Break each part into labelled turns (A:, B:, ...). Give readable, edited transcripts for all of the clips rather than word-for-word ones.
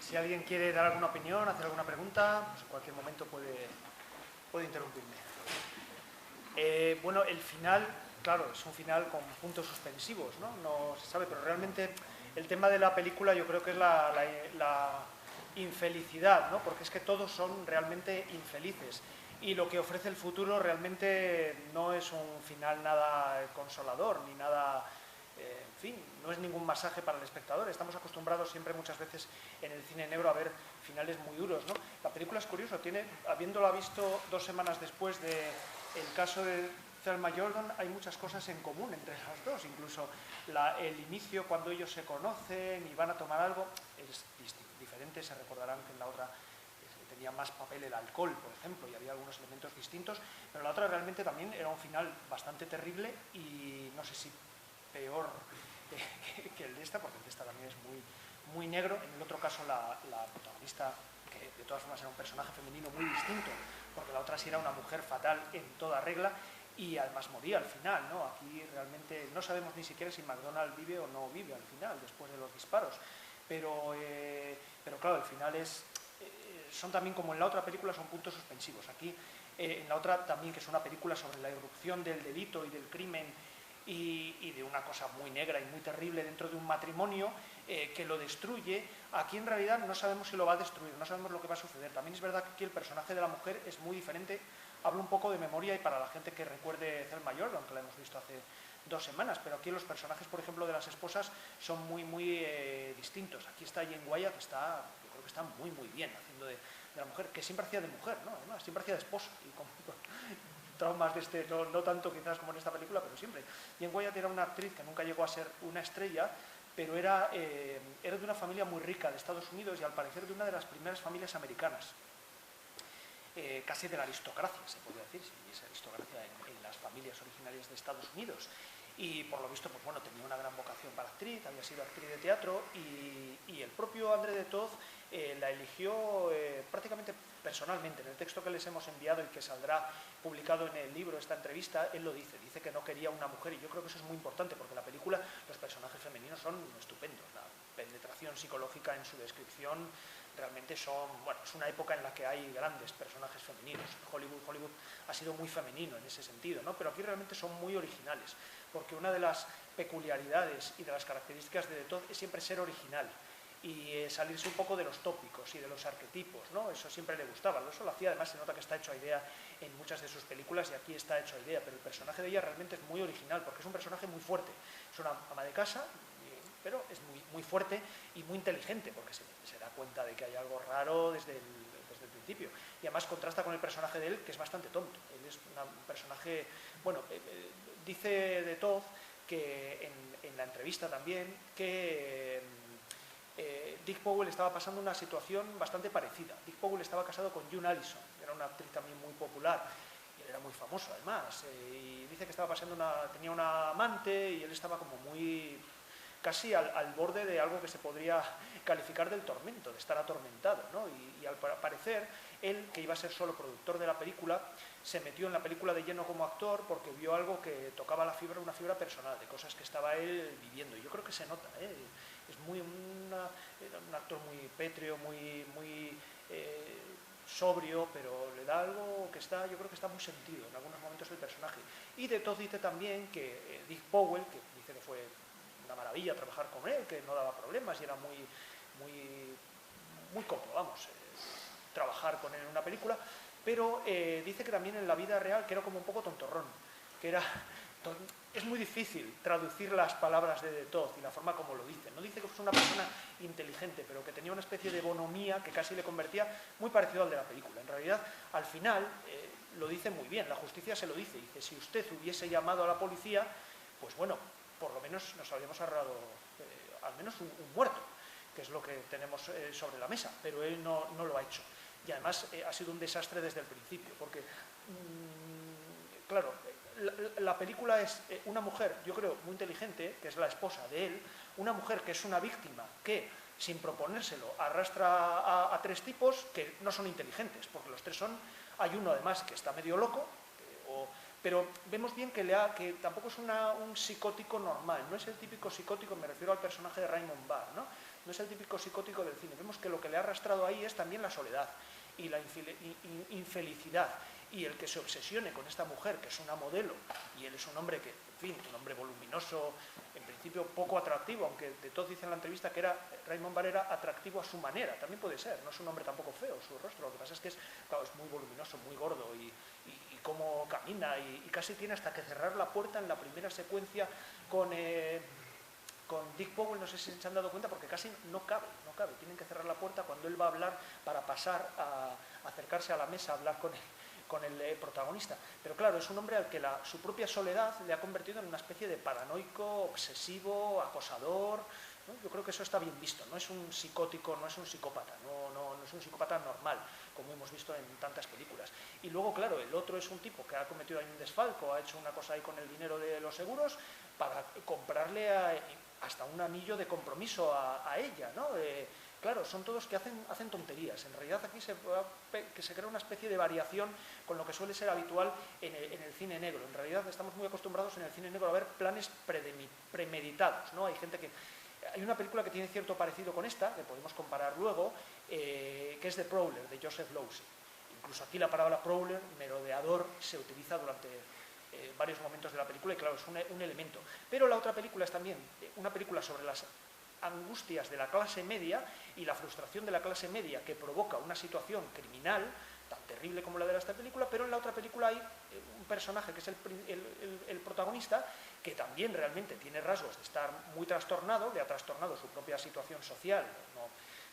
A: Si alguien quiere dar alguna opinión, hacer alguna pregunta, pues en cualquier momento puede interrumpirme. Bueno, el final, claro, es un final con puntos suspensivos, ¿no? No se sabe, pero realmente el tema de la película yo creo que es la infelicidad, ¿no? Porque es que todos son realmente infelices. Y lo que ofrece el futuro realmente no es un final nada consolador, ni nada... en fin, no es ningún masaje para el espectador. Estamos acostumbrados siempre muchas veces en el cine negro a ver finales muy duros, ¿no? La película es curiosa, habiéndola visto 2 semanas después del caso de Thelma Jordan, hay muchas cosas en común entre las dos. Incluso el inicio, cuando ellos se conocen y van a tomar algo, es diferente. Se recordarán que en la otra tenía más papel el alcohol, por ejemplo, y había algunos elementos distintos, pero la otra realmente también era un final bastante terrible y no sé si peor que el de esta, porque el de esta también es muy negro. En el otro caso la protagonista, que de todas formas era un personaje femenino muy distinto, porque la otra sí era una mujer fatal en toda regla y además moría al final, ¿no? Aquí realmente no sabemos ni siquiera si McDonald vive o no vive al final, después de los disparos, pero claro, el final son también, como en la otra película, son puntos suspensivos. Aquí, en la otra también, que es una película sobre la irrupción del delito y del crimen y de una cosa muy negra y muy terrible dentro de un matrimonio que lo destruye, aquí en realidad no sabemos si lo va a destruir, no sabemos lo que va a suceder. También es verdad que aquí el personaje de la mujer es muy diferente. Hablo un poco de memoria y para la gente que recuerde Thelma Jordan, que la hemos visto hace 2 semanas, pero aquí los personajes, por ejemplo, de las esposas son muy distintos. Aquí está Jane Wyatt, que yo creo que está muy bien haciendo de la mujer, que siempre hacía de mujer, ¿no? Además, siempre hacía de esposa, y con traumas de no tanto quizás como en esta película, pero siempre. Jane Wyatt era una actriz que nunca llegó a ser una estrella, pero era de una familia muy rica de Estados Unidos y al parecer de una de las primeras familias americanas. Casi de la aristocracia, se podría decir, si hubiese aristocracia en las familias originarias de Estados Unidos. Y por lo visto, pues bueno, tenía una gran vocación para actriz, había sido actriz de teatro y el propio André de Toth la eligió prácticamente personalmente. En el texto que les hemos enviado y que saldrá publicado en el libro, esta entrevista, él lo dice que no quería una mujer, y yo creo que eso es muy importante porque en la película los personajes femeninos son estupendos. La penetración psicológica en su descripción realmente es una época en la que hay grandes personajes femeninos. Hollywood ha sido muy femenino en ese sentido, ¿no? Pero aquí realmente son muy originales, porque una de las peculiaridades y de las características de Toth es siempre ser original y salirse un poco de los tópicos y de los arquetipos, ¿no? Eso siempre le gustaba. Eso lo hacía, además se nota que está hecho a idea en muchas de sus películas y aquí está hecho a idea, pero el personaje de ella realmente es muy original porque es un personaje muy fuerte. Es una ama de casa, pero es muy fuerte y muy inteligente porque se da cuenta de que hay algo raro desde el principio. Y además contrasta con el personaje de él, que es bastante tonto. Él es un personaje... Bueno, dice de Toth que en la entrevista también que Dick Powell estaba pasando una situación bastante parecida. Dick Powell estaba casado con June Allison, era una actriz también muy popular y él era muy famoso además. Y dice que tenía una amante y él estaba como casi al borde de algo que se podría calificar del tormento, de estar atormentado, ¿no? Y al parecer, él, que iba a ser solo productor de la película, se metió en la película de lleno como actor porque vio algo que tocaba una fibra personal, de cosas que estaba él viviendo. Y yo creo que se nota, ¿eh? Es un actor muy pétreo, muy sobrio, pero le da algo que yo creo que está muy sentido en algunos momentos del personaje. Y de Toth dice también que Dick Powell, que dice que fue una maravilla trabajar con él, que no daba problemas y era muy cómodo, trabajar con él en una película, pero dice que también en la vida real que era como un poco tontorrón, es muy difícil traducir las palabras de Toth y la forma como lo dice. No dice que fue una persona inteligente, pero que tenía una especie de bonomía que casi le convertía muy parecido al de la película. En realidad, al final, lo dice muy bien, la justicia se lo dice. Dice, si usted hubiese llamado a la policía, pues bueno, por lo menos nos habríamos ahorrado al menos un muerto, que es lo que tenemos sobre la mesa, pero él no lo ha hecho. Y además ha sido un desastre desde el principio, porque, claro, la película es una mujer, yo creo, muy inteligente, que es la esposa de él, una mujer que es una víctima que, sin proponérselo, arrastra a 3 tipos que no son inteligentes, porque los 3 hay uno además que está medio loco, pero vemos bien que tampoco es un psicótico normal, no es el típico psicótico, me refiero al personaje de Raymond Barr, ¿no? no es el típico psicótico del cine. Vemos que lo que le ha arrastrado ahí es también la soledad y la infelicidad, y el que se obsesione con esta mujer, que es una modelo, y él es un hombre que, en fin, un hombre voluminoso, en principio poco atractivo, aunque de todo dice en la entrevista que Raymond Barre era atractivo a su manera, también puede ser, no es un hombre tampoco feo su rostro, lo que pasa es que claro, es muy voluminoso, muy gordo, y cómo camina, y casi tiene hasta que cerrar la puerta en la primera secuencia con Dick Powell, no sé si se han dado cuenta, porque casi no cabe, tienen que cerrar la puerta cuando él va a hablar para pasar a acercarse a la mesa a hablar con el protagonista. Pero claro, es un hombre al que su propia soledad le ha convertido en una especie de paranoico, obsesivo, acosador, ¿no? Yo creo que eso está bien visto, no es un psicótico, no es un psicópata, no es un psicópata normal, como hemos visto en tantas películas. Y luego, claro, el otro es un tipo que ha cometido ahí un desfalco, ha hecho una cosa ahí con el dinero de los seguros para comprarle hasta un anillo de compromiso a ella, ¿no? Claro, son todos que hacen tonterías. En realidad aquí se crea una especie de variación con lo que suele ser habitual en el cine negro. En realidad estamos muy acostumbrados en el cine negro a ver planes premeditados, ¿no? Hay una película que tiene cierto parecido con esta, que podemos comparar luego, que es The Prowler, de Joseph Losey. Incluso aquí la palabra prowler, merodeador, se utiliza durante varios momentos de la película y claro, es un elemento. Pero la otra película es también una película sobre las angustias de la clase media y la frustración de la clase media que provoca una situación criminal tan terrible como la de esta película, pero en la otra película hay un personaje que es el protagonista, que también realmente tiene rasgos de estar muy trastornado, le ha trastornado su propia situación social, no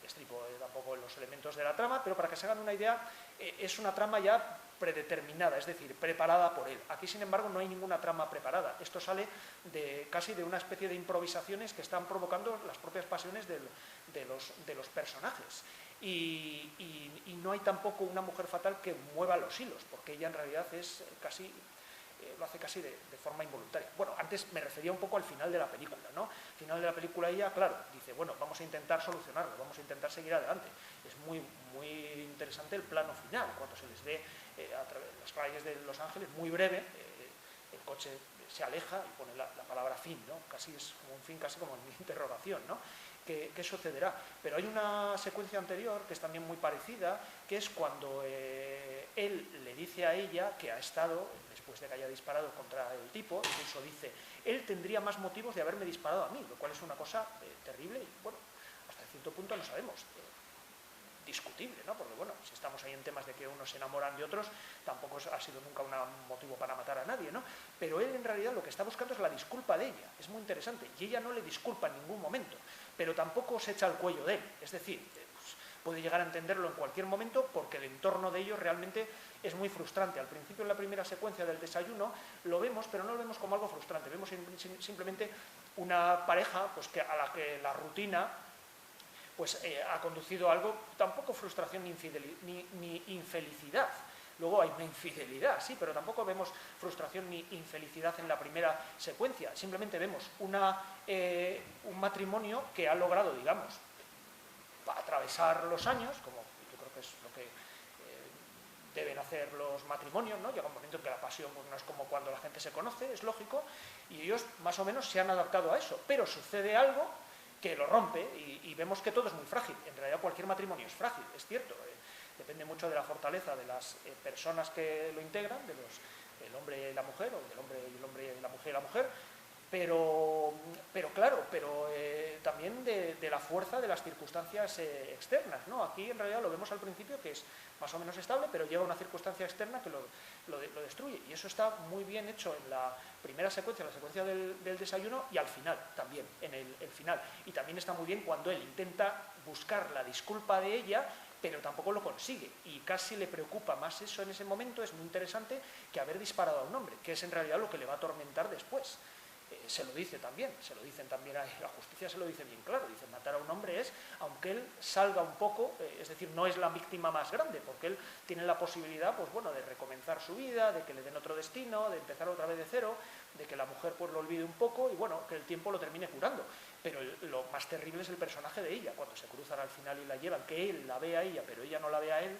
A: destripo tampoco los elementos de la trama, pero para que se hagan una idea, es una trama ya predeterminada, es decir, preparada por él. Aquí, sin embargo, no hay ninguna trama preparada. Esto sale casi de una especie de improvisaciones que están provocando las propias pasiones de los personajes. Y no hay tampoco una mujer fatal que mueva los hilos, porque ella en realidad es casi... lo hace casi de forma involuntaria. Bueno, antes me refería un poco al final de la película, ¿no? Al final de la película ella, claro, dice, bueno, vamos a intentar solucionarlo, vamos a intentar seguir adelante. Es muy interesante el plano final, cuando se les ve a través de las calles de Los Ángeles, muy breve, el coche se aleja y pone la palabra fin, ¿no? Casi es como un fin, casi como en interrogación, ¿no? ¿Qué sucederá? Pero hay una secuencia anterior que es también muy parecida, que es cuando él le dice a ella que ha estado, después de que haya disparado contra el tipo, incluso dice, él tendría más motivos de haberme disparado a mí, lo cual es una cosa terrible y, bueno, hasta cierto punto no sabemos, discutible, ¿no? Porque, bueno, si estamos ahí en temas de que unos se enamoran de otros, tampoco ha sido nunca un motivo para matar a nadie, ¿no? Pero él, en realidad, lo que está buscando es la disculpa de ella, es muy interesante, y ella no le disculpa en ningún momento, pero tampoco se echa al cuello de él, es decir, pues, puede llegar a entenderlo en cualquier momento porque el entorno de ellos realmente es muy frustrante. Al principio, en la primera secuencia del desayuno, lo vemos, pero no lo vemos como algo frustrante, vemos simplemente una pareja pues, a la que la rutina pues ha conducido a algo, tampoco frustración ni infelicidad. Luego hay una infidelidad, sí, pero tampoco vemos frustración ni infelicidad en la primera secuencia. Simplemente vemos un matrimonio que ha logrado, digamos, atravesar los años, como yo creo que es lo que deben hacer los matrimonios, ¿no? Llega un momento en que la pasión pues, no es como cuando la gente se conoce, es lógico, y ellos más o menos se han adaptado a eso, pero sucede algo que lo rompe y vemos que todo es muy frágil. En realidad cualquier matrimonio es frágil, es cierto. Depende mucho de la fortaleza de las personas que lo integran, del hombre y la mujer, o del hombre y la mujer, pero claro, también de la fuerza de las circunstancias externas, ¿no? Aquí en realidad lo vemos al principio que es más o menos estable, pero llega una circunstancia externa que lo destruye. Y eso está muy bien hecho en la primera secuencia, la secuencia del desayuno, y al final también, en el final. Y también está muy bien cuando él intenta buscar la disculpa de ella, pero tampoco lo consigue, y casi le preocupa más eso en ese momento, es muy interesante, que haber disparado a un hombre, que es en realidad lo que le va a atormentar después. Se lo dicen también a la justicia se lo dice bien claro, dice, matar a un hombre es, aunque él salga un poco, es decir, no es la víctima más grande, porque él tiene la posibilidad, pues bueno, de recomenzar su vida, de que le den otro destino, de empezar otra vez de cero, de que la mujer pues lo olvide un poco y bueno, que el tiempo lo termine curando. Pero lo más terrible es el personaje de ella, cuando se cruzan al final y la llevan, que él la ve a ella, pero ella no la ve a él,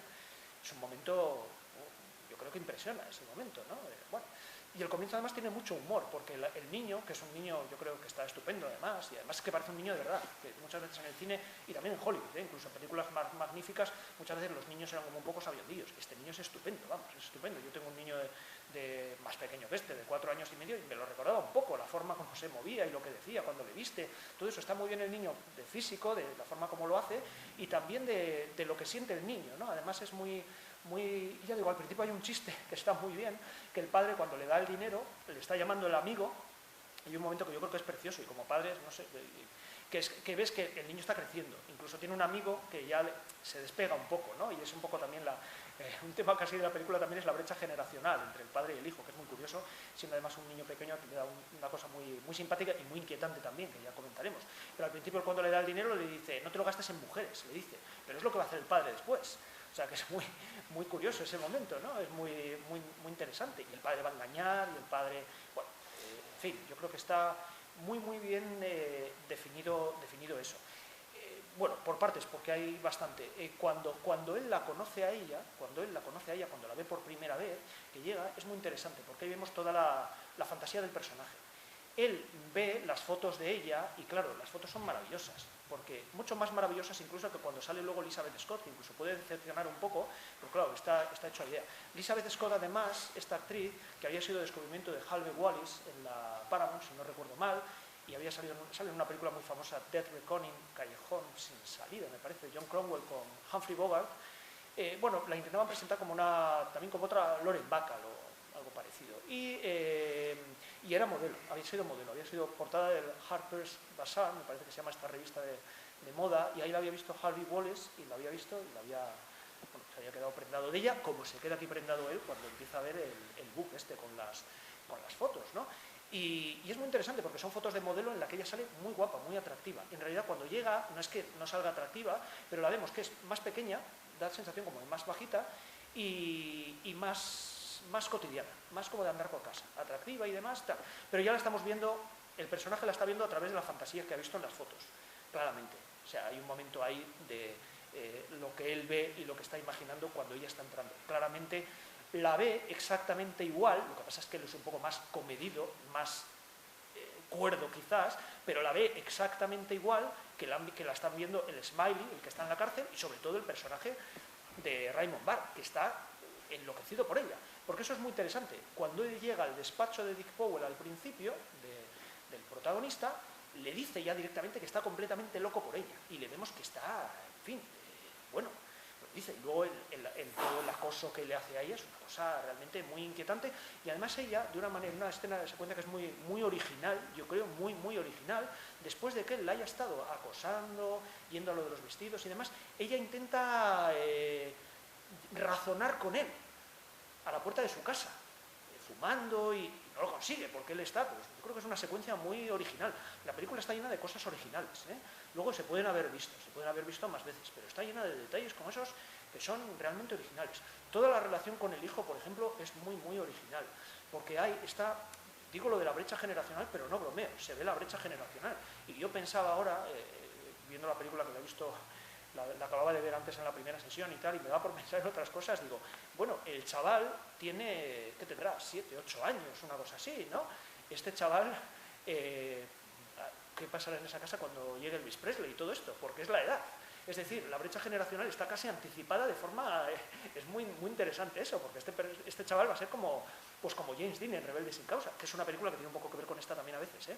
A: es un momento, yo creo que impresiona ese momento, ¿no? Bueno, Y el comienzo además tiene mucho humor, porque el niño, que es un niño, yo creo que está estupendo además, y además es que parece un niño de verdad, que muchas veces en el cine y también en Hollywood, incluso en películas más magníficas, muchas veces los niños eran como un poco sabiondillos. Este niño es estupendo, vamos, es estupendo. Yo tengo un niño más pequeño que este, de 4 años y medio, y me lo recordaba un poco, la forma como se movía y lo que decía cuando le viste, todo eso está muy bien el niño de físico, de la forma como lo hace, y también de lo que siente el niño, ¿no? Además es muy, ya digo, al principio hay un chiste que está muy bien, que el padre cuando le da el dinero, le está llamando el amigo, y hay un momento que yo creo que es precioso, y como padres, no sé, que ves que el niño está creciendo, incluso tiene un amigo que ya se despega un poco, ¿no? Y es un poco también un tema casi de la película también es la brecha generacional entre el padre y el hijo, que es muy curioso, siendo además un niño pequeño que le da una cosa muy simpática y muy inquietante también, que ya comentaremos. Pero al principio cuando le da el dinero le dice, no te lo gastes en mujeres, le dice, pero es lo que va a hacer el padre después. O sea que es muy curioso ese momento, ¿no? Es muy interesante. Y el padre va a engañar, y el padre... Bueno, en fin, yo creo que está muy bien definido eso. Bueno, por partes, porque hay bastante. Cuando él la conoce a ella, cuando la ve por primera vez, que llega, es muy interesante, porque ahí vemos toda la fantasía del personaje. Él ve las fotos de ella, y claro, las fotos son maravillosas, porque mucho más maravillosas incluso que cuando sale luego Elizabeth Scott, que incluso puede decepcionar un poco, pero claro, está hecho a idea. Elizabeth Scott, además, esta actriz, que había sido descubrimiento de Harvey Wallis en la Paramount, si no recuerdo mal, y había sale en una película muy famosa, Death Reckoning, Callejón sin salida, me parece, de John Cromwell con Humphrey Bogart. Bueno, la intentaban presentar también como otra Lauren Bacall o algo parecido. Y era modelo, había sido portada del Harper's Bazaar, me parece que se llama esta revista de moda, y ahí la había visto Harvey Wallis, y se había quedado prendado de ella, como se queda aquí prendado él cuando empieza a ver el book con las fotos, ¿no? Y es muy interesante porque son fotos de modelo en la que ella sale muy guapa, muy atractiva. En realidad cuando llega, no es que no salga atractiva, pero la vemos que es más pequeña, da la sensación como de más bajita y más cotidiana, más como de andar por casa, atractiva y demás, tal. Pero ya la estamos viendo, el personaje la está viendo a través de la fantasía que ha visto en las fotos, claramente. O sea, hay un momento ahí de lo que él ve y lo que está imaginando cuando ella está entrando. Claramente la ve exactamente igual, lo que pasa es que él es un poco más comedido, más cuerdo quizás, pero la ve exactamente igual que la están viendo el Smiley, el que está en la cárcel, y sobre todo el personaje de Raymond Barr, que está enloquecido por ella. Porque eso es muy interesante. Cuando él llega al despacho de Dick Powell al principio, del protagonista, le dice ya directamente que está completamente loco por ella. Y le vemos que está, en fin, bueno, lo dice. Y luego todo el acoso que le hace a ella es una cosa realmente muy inquietante. Y además ella, de una manera, una escena se cuenta que es muy original, yo creo, muy original, después de que él la haya estado acosando, yendo a lo de los vestidos y demás, ella intenta razonar con él a la puerta de su casa, fumando, y no lo consigue porque él está, pues yo creo que es una secuencia muy original. La película está llena de cosas originales, luego se pueden haber visto más veces, pero está llena de detalles como esos que son realmente originales. Toda la relación con el hijo, por ejemplo, es muy original, porque digo lo de la brecha generacional, pero no bromeo, se ve la brecha generacional. Y yo pensaba ahora, viendo la película que la he visto, la acababa de ver antes en la primera sesión y tal, y me da por pensar en otras cosas, digo, bueno, el chaval tiene, ¿qué tendrá? 7, 8 años, una cosa así, ¿no? Este chaval, ¿qué pasará en esa casa cuando llegue Elvis Presley y todo esto? Porque es la edad. Es decir, la brecha generacional está casi anticipada de forma... es muy interesante eso, porque este chaval va a ser como James Dean en Rebelde sin causa, que es una película que tiene un poco que ver con esta también a veces,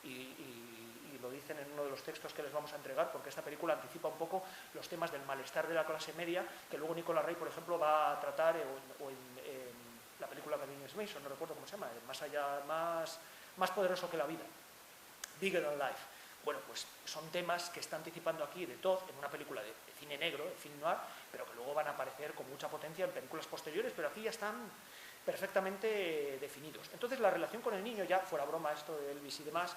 A: y lo dicen en uno de los textos que les vamos a entregar, porque esta película anticipa un poco los temas del malestar de la clase media, que luego Nicolas Ray, por ejemplo, va a tratar, o en la película de James Mason, no recuerdo cómo se llama, más poderoso que la vida, Bigger Than Life. Bueno, pues son temas que está anticipando aquí de Todd en una película de cine negro, de film noir, pero que luego van a aparecer con mucha potencia en películas posteriores, pero aquí ya están perfectamente definidos. Entonces la relación con el niño, ya fuera broma esto de Elvis y demás,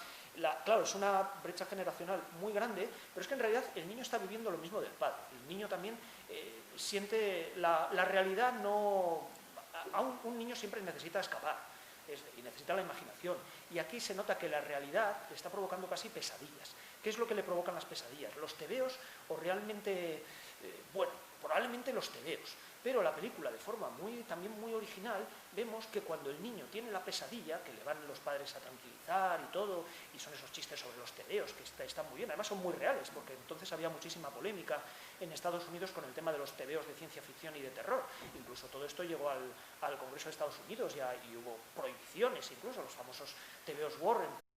A: claro, es una brecha generacional muy grande, pero es que en realidad el niño está viviendo lo mismo del padre. El niño también siente la realidad, un niño siempre necesita escapar y necesita la imaginación. Y aquí se nota que la realidad le está provocando casi pesadillas. ¿Qué es lo que le provocan las pesadillas? Los tebeos o realmente, bueno, probablemente los tebeos. Pero la película, de forma también muy original, vemos que cuando el niño tiene la pesadilla, que le van los padres a tranquilizar y todo, y son esos chistes sobre los tebeos, que están muy bien, además son muy reales, porque entonces había muchísima polémica en Estados Unidos con el tema de los tebeos de ciencia ficción y de terror. Incluso todo esto llegó al Congreso de Estados Unidos y hubo prohibiciones, incluso los famosos tebeos Warren.